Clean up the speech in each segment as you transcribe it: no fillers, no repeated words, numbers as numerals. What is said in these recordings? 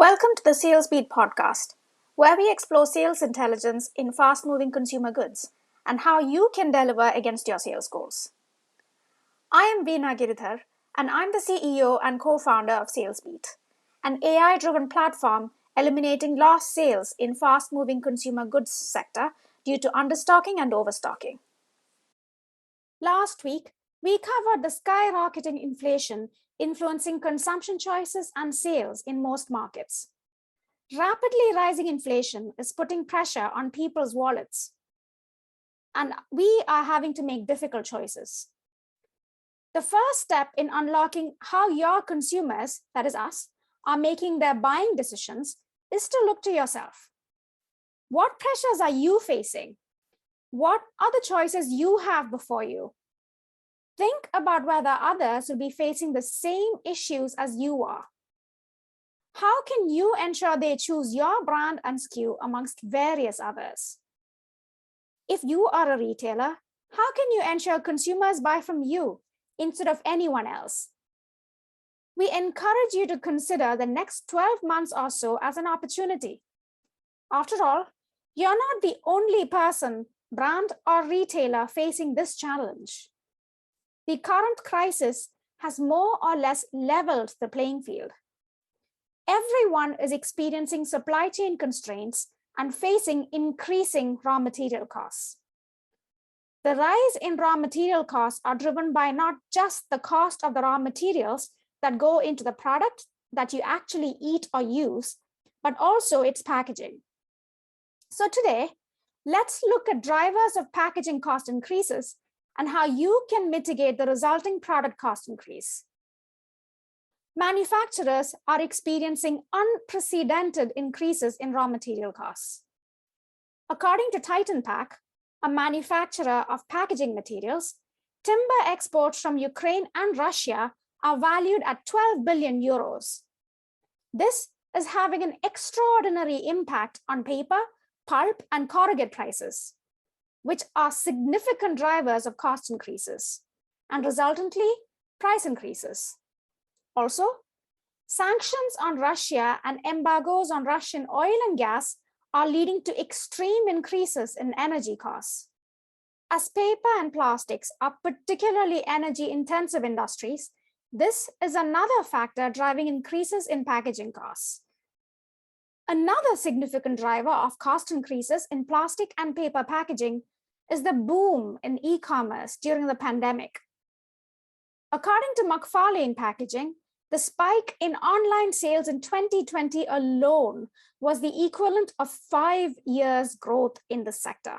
Welcome to the Sales Beat podcast, where we explore sales intelligence in fast-moving consumer goods and how you can deliver against your sales goals. I am Veena Giridhar, and I'm the CEO and co-founder of SalesBeat, an AI-driven platform eliminating lost sales in fast-moving consumer goods sector due to understocking and overstocking. Last week, we covered the skyrocketing inflation influencing consumption choices and sales in most markets. Rapidly rising inflation is putting pressure on people's wallets, and we are having to make difficult choices. The first step in unlocking how your consumers, that is us, are making their buying decisions is to look to yourself. What pressures are you facing? What are the choices you have before you? Think about whether others will be facing the same issues as you are. How can you ensure they choose your brand and SKU amongst various others? If you are a retailer, how can you ensure consumers buy from you instead of anyone else? We encourage you to consider the next 12 months or so as an opportunity. After all, you're not the only person, brand, or retailer facing this challenge. The current crisis has more or less leveled the playing field. Everyone is experiencing supply chain constraints and facing increasing raw material costs. The rise in raw material costs are driven by not just the cost of the raw materials that go into the product that you actually eat or use, but also its packaging. So today, let's look at drivers of packaging cost increases and how you can mitigate the resulting product cost increase. Manufacturers are experiencing unprecedented increases in raw material costs. According to Titan Pack, a manufacturer of packaging materials, timber exports from Ukraine and Russia are valued at 12 billion euros. This is having an extraordinary impact on paper, pulp, and corrugate prices, which are significant drivers of cost increases and resultantly price increases. Also, sanctions on Russia and embargoes on Russian oil and gas are leading to extreme increases in energy costs. As paper and plastics are particularly energy-intensive industries, this is another factor driving increases in packaging costs. Another significant driver of cost increases in plastic and paper packaging is the boom in e-commerce during the pandemic. According to McFarlane Packaging, the spike in online sales in 2020 alone was the equivalent of 5 years' growth in the sector.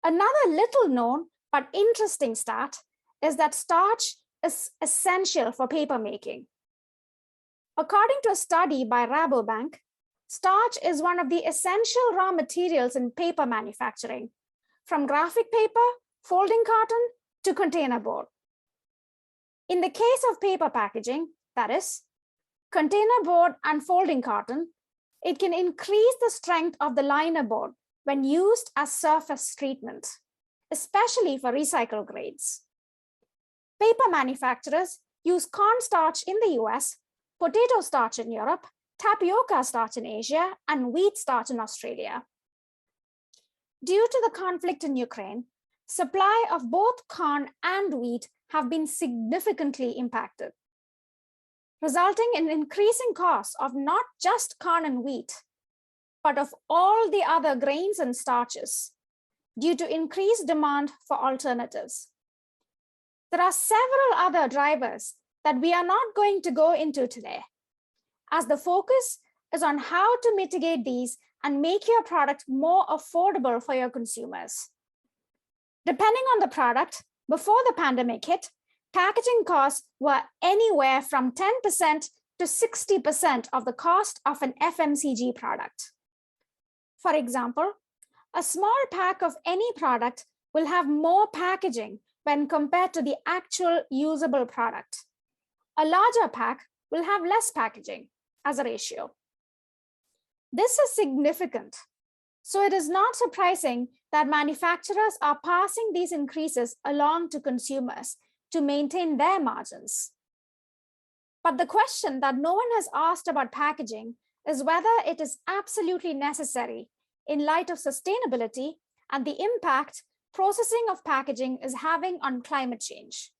Another little known but interesting stat is that starch is essential for paper making. According to a study by Rabobank, starch is one of the essential raw materials in paper manufacturing, from graphic paper, folding carton, to container board. In the case of paper packaging, that is, container board and folding carton, it can increase the strength of the liner board when used as surface treatment, especially for recycled grades. Paper manufacturers use cornstarch in the US, potato starch in Europe, tapioca starch in Asia, and wheat starch in Australia. Due to the conflict in Ukraine, supply of both corn and wheat have been significantly impacted, resulting in increasing costs of not just corn and wheat, but of all the other grains and starches due to increased demand for alternatives. There are several other drivers that we are not going to go into today, as the focus is on how to mitigate these and make your product more affordable for your consumers. Depending on the product, before the pandemic hit, packaging costs were anywhere from 10% to 60% of the cost of an FMCG product. For example, a small pack of any product will have more packaging when compared to the actual usable product. A larger pack will have less packaging as a ratio. This is significant, so it is not surprising that manufacturers are passing these increases along to consumers to maintain their margins. But the question that no one has asked about packaging is whether it is absolutely necessary in light of sustainability and the impact processing of packaging is having on climate change.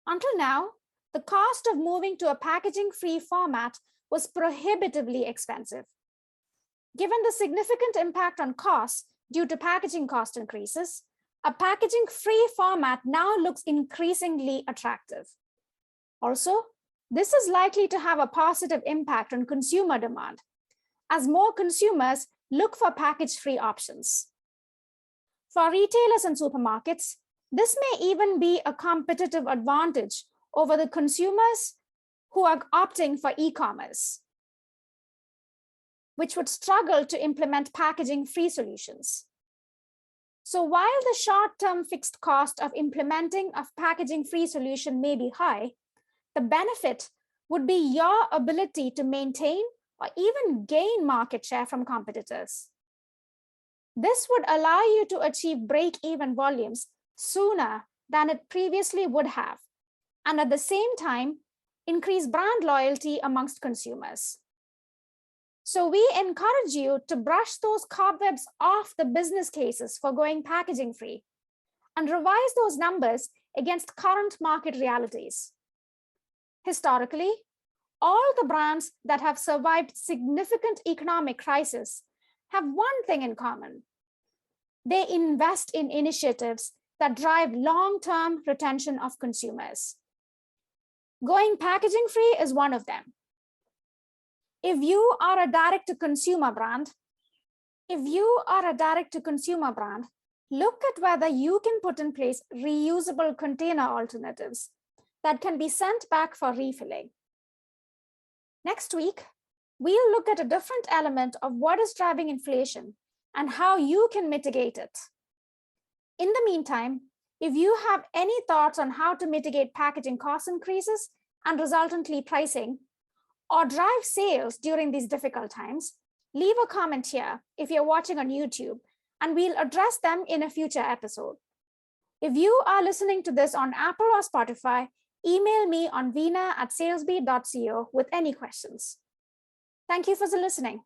Until now, the cost of moving to a packaging-free format was prohibitively expensive. Given the significant impact on costs due to packaging cost increases, a packaging-free format now looks increasingly attractive. Also, this is likely to have a positive impact on consumer demand, as more consumers look for package-free options. For retailers and supermarkets, this may even be a competitive advantage over the consumers who are opting for e-commerce, which would struggle to implement packaging-free solutions. So while the short-term fixed cost of implementing a packaging-free solution may be high, the benefit would be your ability to maintain or even gain market share from competitors. This would allow you to achieve break-even volumes sooner than it previously would have, and at the same time, increase brand loyalty amongst consumers. So we encourage you to brush those cobwebs off the business cases for going packaging free and revise those numbers against current market realities. Historically, all the brands that have survived significant economic crisis have one thing in common. They invest in initiatives that drive long-term retention of consumers. Going packaging free is one of them. If you are a direct-to-consumer brand, look at whether you can put in place reusable container alternatives that can be sent back for refilling. Next week, we'll look at a different element of what is driving inflation and how you can mitigate it. In the meantime, if you have any thoughts on how to mitigate packaging cost increases and resultantly pricing, or drive sales during these difficult times, leave a comment here if you're watching on YouTube, and we'll address them in a future episode. If you are listening to this on Apple or Spotify, email me on veena@salesby.co with any questions. Thank you for listening.